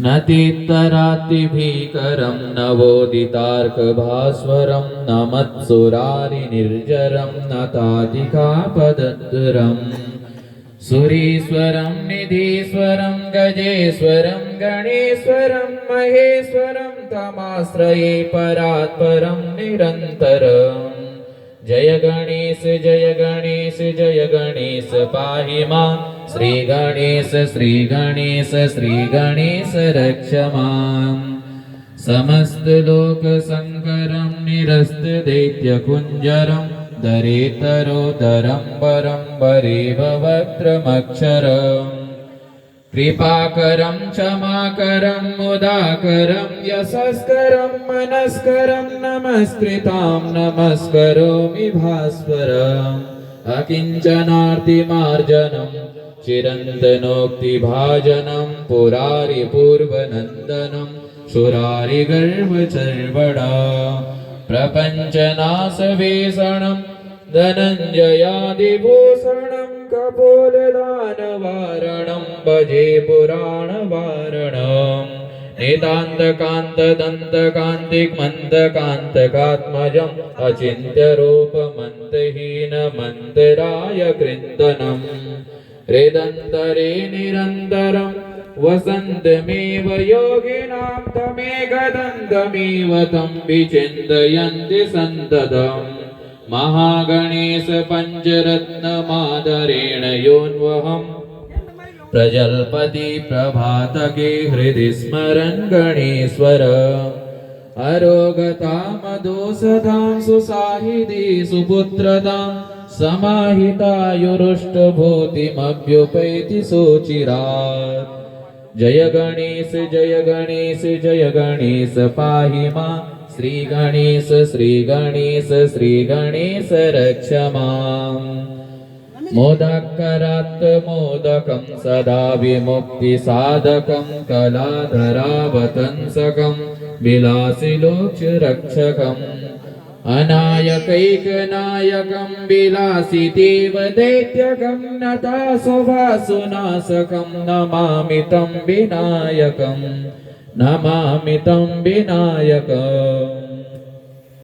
नतीतरातिभीकरं नवोदितार्कभास्वरं नमत्सुरारिनिर्जरं नताधिकापदद्दुरम् सुरीश्वरं निधीश्वरं गजेश्वरं गणेश्वरं महेश्वरं तमाश्रये परात्परं निरन्तरम् जय गणेश जय गणेश जय गणेश पाहि मां श्री गणेश श्री गणेश श्री गणेश रक्ष माम् समस्त लोक संकरं निरस्त दैत्य कुंजरं दरेतरोदरं वरं वरेव वक्त्रमक्षरम् कृपाकरं क्षमाकरं मुदाकरं यशस्करं मनस्करं नमस्कृतां नमस्करोमि भास्वरम् अकिञ्चनार्तिमार्जनं चिरन्तनोक्तिभाजनं पुरारिपूर्वनन्दनं सुरारिगर्वचर्वणा प्रपञ्चनाशवेषणं धनञ्जयादिभूषणं कपोलदानवारणं भजे पुराणवारणम् नितान्तकान्तदन्तकान्तिकमन्तकान्तकात्मजम् अचिन्त्यरूपमन्तहीनमन्तराय कृन्दनम् हृदन्तरे निरन्तरं वसन्तमेव योगिनां तमेकदन्तमेव तं विचिन्तयन्ति सन्ततम् महागणेश पञ्चरत्नमादरेण योऽन्वहम् प्रजल्पति प्रभातके हृदि स्मरन् गणेश्वर अरोगतामदोषधां सुसाहिदी सुपुत्रतां समाहितायुरुष्टभूतिमभ्युपैति सुचिरात् जय गणेश जय गणेश जय गणेश पाहि मां श्री गणेश श्री गणेश श्री गणेश रक्ष माम् मोदकरात् मोदकं सदा विमुक्तिसाधकं कलाधरावतंसकं विलासिलोचरक्षकम् अनायकैकनायकं विलासितेव दैत्यकं नतासुभासुनाशकं नमामि तं विनायकं नमामि तं विनायकम्